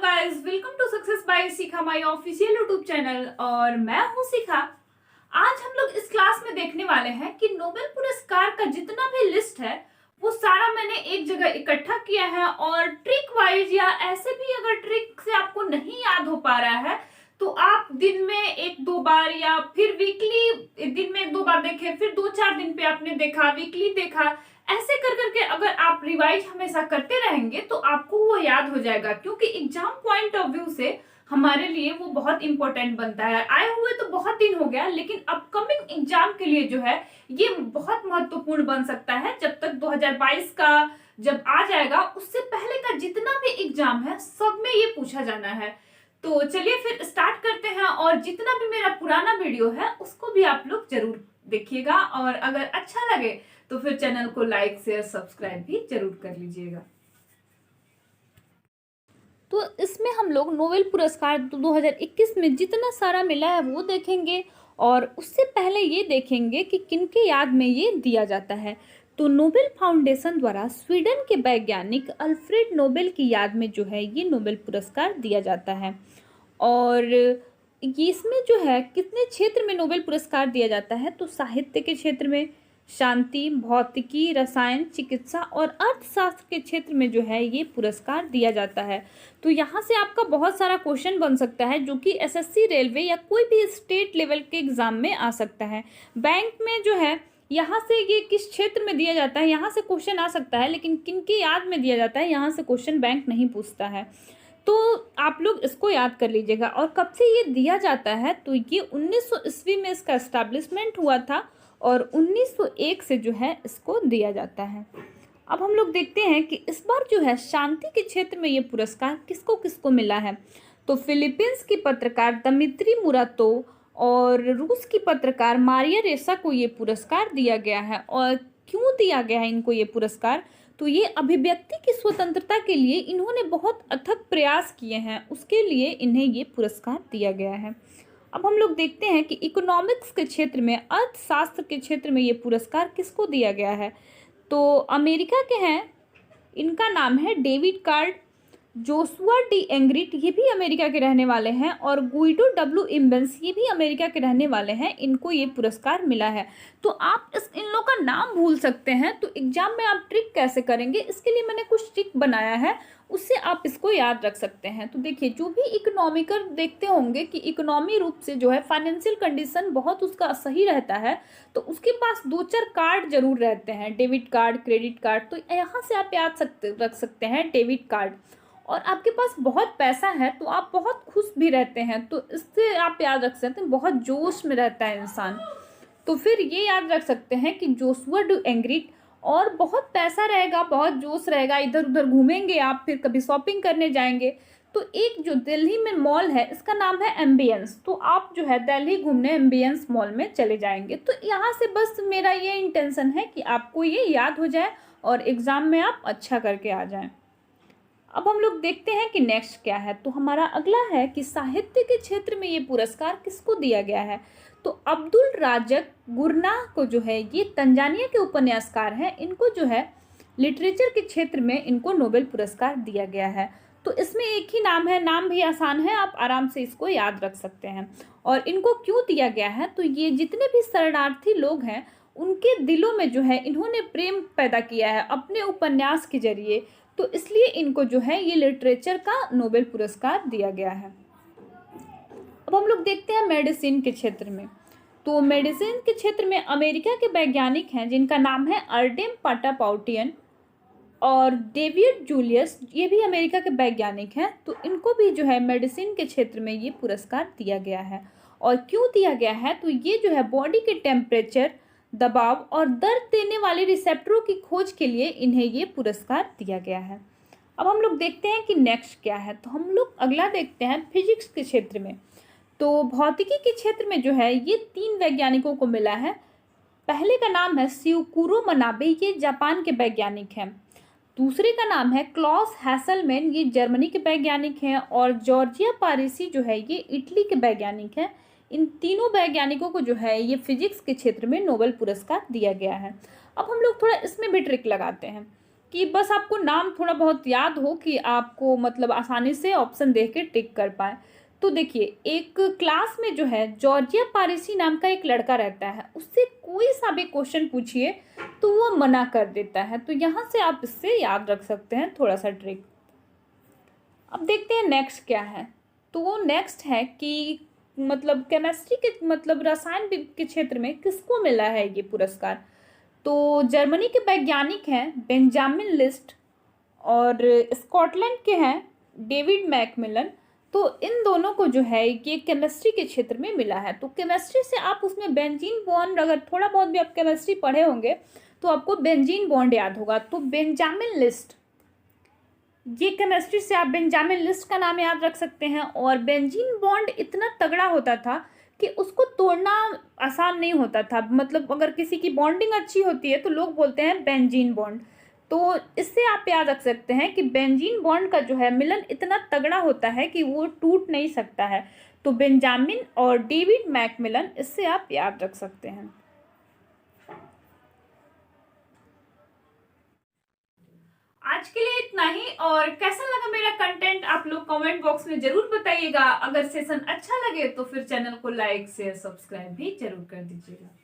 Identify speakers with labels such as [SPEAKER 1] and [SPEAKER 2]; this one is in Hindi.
[SPEAKER 1] Guys, welcome to success by Shikha my official YouTube channel. और मैं हूं शिखा। आज हम लोग इस क्लास में देखने वाले हैं कि नोबेल पुरस्कार का जितना भी लिस्ट है वो सारा मैंने एक जगह इकट्ठा किया है। और ट्रिक वाइज या ऐसे भी अगर ट्रिक से आपको नहीं याद हो पा रहा है तो आप दिन में एक दो बार या फिर वीकली दिन में एक दो बार देखें, फिर दो चार दिन पे आपने देखा, वीकली देखा, ऐसे कर करके अगर आप रिवाइज हमेशा करते रहेंगे तो आपको वो याद हो जाएगा। क्योंकि एग्जाम पॉइंट ऑफ व्यू से हमारे लिए वो बहुत इंपॉर्टेंट बनता है। आए हुए तो बहुत दिन हो गया, लेकिन अपकमिंग एग्जाम के लिए जो है ये बहुत महत्वपूर्ण बन सकता है। जब तक 2022 का जब आ जाएगा उससे पहले का जितना भी एग्जाम है सब में ये पूछा जाना है। तो चलिए फिर स्टार्ट करते हैं। और जितना भी मेरा पुराना वीडियो है उसको भी आप लोग जरूर देखिएगा, और अगर अच्छा लगे तो फिर चैनल को लाइक शेयर सब्सक्राइब भी जरूर कर लीजिएगा। तो इसमें हम लोग नोबेल पुरस्कार 2021 में जितना सारा मिला है वो देखेंगे, और उससे पहले ये देखेंगे कि किनके याद में ये दिया जाता है। तो नोबेल फाउंडेशन द्वारा स्वीडन के वैज्ञानिक अल्फ्रेड नोबेल की याद में जो है ये नोबेल पुरस्कार दिया जाता है। और ये इसमें जो है कितने क्षेत्र में नोबेल पुरस्कार दिया जाता है, तो साहित्य के क्षेत्र में, शांति, भौतिकी, रसायन, चिकित्सा और अर्थशास्त्र के क्षेत्र में जो है ये पुरस्कार दिया जाता है। तो यहाँ से आपका बहुत सारा क्वेश्चन बन सकता है जो कि एसएससी, रेलवे या कोई भी स्टेट लेवल के एग्जाम में आ सकता है। बैंक में जो है यहाँ से ये किस क्षेत्र में दिया जाता है यहाँ से क्वेश्चन आ सकता है, लेकिन किनकी याद में दिया जाता है यहाँ से क्वेश्चन बैंक नहीं पूछता है। तो आप लोग इसको याद कर लीजिएगा। और कब से ये दिया जाता है, तो ये 1900 ईस्वी में इसका एस्टैब्लिशमेंट हुआ था और 1901 से जो है इसको दिया जाता है। अब हम लोग देखते हैं कि इस बार जो है शांति के क्षेत्र में ये पुरस्कार किसको किसको मिला है। तो फिलीपींस की पत्रकार दमित्री मुरातोव और रूस की पत्रकार मारिया रेसा को ये पुरस्कार दिया गया है। और क्यों दिया गया है इनको ये पुरस्कार, तो ये अभिव्यक्ति की स्वतंत्रता के लिए इन्होंने बहुत अथक प्रयास किए हैं, उसके लिए इन्हें ये पुरस्कार दिया गया है। अब हम लोग देखते हैं कि इकोनॉमिक्स के क्षेत्र में, अर्थशास्त्र के क्षेत्र में ये पुरस्कार किसको दिया गया है। तो अमेरिका के हैं, इनका नाम है डेविड कार्ड। जोशुआ डी एंग्रिट ये भी अमेरिका के रहने वाले हैं, और गुइडो डब्ल्यू इम्बेंस ये भी अमेरिका के रहने वाले हैं। इनको ये पुरस्कार मिला है। तो आप इन लोगों का नाम भूल सकते हैं, तो एग्जाम में आप ट्रिक कैसे करेंगे, इसके लिए मैंने कुछ ट्रिक बनाया है, उससे आप इसको याद रख सकते हैं। तो देखिए, जो भी इकोनॉमिकर देखते होंगे कि इकोनॉमी रूप से जो है फाइनेंशियल कंडीशन बहुत उसका सही रहता है, तो उसके पास दो चार कार्ड जरूर रहते हैं, डेबिट कार्ड, क्रेडिट कार्ड। तो यहाँ से आप याद रख सकते हैं डेबिट कार्ड। और आपके पास बहुत पैसा है तो आप बहुत खुश भी रहते हैं, तो इससे आप याद रख सकते हैं बहुत जोश में रहता है इंसान। तो फिर ये याद रख सकते हैं कि जोशुआ डी एंग्रिट, और बहुत पैसा रहेगा, बहुत जोश रहेगा, इधर उधर घूमेंगे आप, फिर कभी शॉपिंग करने जाएंगे। तो एक जो दिल्ली में मॉल है इसका नाम है एम्बियंस, तो आप जो है दिल्ली घूमने एम्बियंस मॉल में चले जाएंगे। तो यहाँ से बस मेरा ये इंटेंशन है कि आपको ये याद हो जाए और एग्ज़ाम में आप अच्छा करके आ जाएं। अब हम लोग देखते हैं कि नेक्स्ट क्या है। तो हमारा अगला है कि साहित्य के क्षेत्र में ये पुरस्कार किसको दिया गया है। तो अब्दुल राज़क गुरनाह को जो है, ये तंजानिया के उपन्यासकार हैं, इनको जो है लिटरेचर के क्षेत्र में इनको नोबेल पुरस्कार दिया गया है। तो इसमें एक ही नाम है, नाम भी आसान है, आप आराम से इसको याद रख सकते हैं। और इनको क्यों दिया गया है, तो ये जितने भी शरणार्थी लोग हैं उनके दिलों में जो है इन्होंने प्रेम पैदा किया है अपने उपन्यास के जरिए, तो इसलिए इनको जो है ये लिटरेचर का नोबेल पुरस्कार दिया गया है। अब हम लोग देखते हैं मेडिसिन के क्षेत्र में। तो मेडिसिन के क्षेत्र में अमेरिका के वैज्ञानिक हैं जिनका नाम है अर्डेम पाटापाउटियन और डेविड जूलियस, ये भी अमेरिका के वैज्ञानिक हैं। तो इनको भी जो है मेडिसिन के क्षेत्र में ये पुरस्कार दिया गया है। और क्यों दिया गया है, तो ये जो है बॉडी के टेम्परेचर, दबाव और दर्द देने वाले रिसेप्टरों की खोज के लिए इन्हें ये पुरस्कार दिया गया है। अब हम लोग देखते हैं कि नेक्स्ट क्या है। तो हम लोग अगला देखते हैं फिजिक्स के क्षेत्र में। तो भौतिकी के क्षेत्र में जो है ये तीन वैज्ञानिकों को मिला है। पहले का नाम है शिवकुरो मनाबे, ये जापान के वैज्ञानिक हैं। दूसरे का नाम है क्लॉस हैसलमैन, ये जर्मनी के वैज्ञानिक हैं। और जॉर्जिया पारिसी जो है ये इटली के वैज्ञानिक हैं। इन तीनों वैज्ञानिकों को जो है ये फिजिक्स के क्षेत्र में नोबेल पुरस्कार दिया गया है। अब हम लोग थोड़ा इसमें भी ट्रिक लगाते हैं। कि बस आपको नाम थोड़ा बहुत याद हो कि आपको मतलब आसानी से ऑप्शन देख के टिक कर पाए। तो देखिए, एक क्लास में जो है जॉर्जिया पारिसी नाम का एक लड़का रहता है, उससे कोई सा भी क्वेश्चन पूछिए तो वो मना कर देता है। तो यहाँ से आप इससे याद रख सकते हैं थोड़ा सा ट्रिक। अब देखते हैं नेक्स्ट क्या है। तो वो नेक्स्ट है कि मतलब केमिस्ट्री के मतलब रसायन के क्षेत्र में किसको मिला है ये पुरस्कार। तो जर्मनी के वैज्ञानिक हैं बेंजामिन लिस्ट, और स्कॉटलैंड के हैं डेविड मैकमिलन। तो इन दोनों को जो है ये केमिस्ट्री के क्षेत्र में मिला है। तो केमिस्ट्री से आप उसमें बेंजीन बॉन्ड, अगर थोड़ा बहुत भी आप केमिस्ट्री पढ़े होंगे तो आपको बेंजीन बॉन्ड याद होगा। तो बेंजामिन लिस्ट, ये केमिस्ट्री से आप बेंजामिन लिस्ट का नाम याद रख सकते हैं। और बेंजीन बॉन्ड इतना तगड़ा होता था कि उसको तोड़ना आसान नहीं होता था। मतलब अगर किसी की बॉन्डिंग अच्छी होती है तो लोग बोलते हैं बेंजीन बॉन्ड। तो इससे आप याद रख सकते हैं कि बेंजीन बॉन्ड का जो है मिलन इतना तगड़ा होता है कि वो टूट नहीं सकता है। तो बेंजामिन और डेविड मैकमिलन, इससे आप याद रख सकते हैं। आज के लिए इतना ही, और कैसा लगा मेरा कंटेंट आप लोग कमेंट बॉक्स में जरूर बताइएगा। अगर सेशन अच्छा लगे तो फिर चैनल को लाइक शेयर सब्सक्राइब भी जरूर कर दीजिएगा।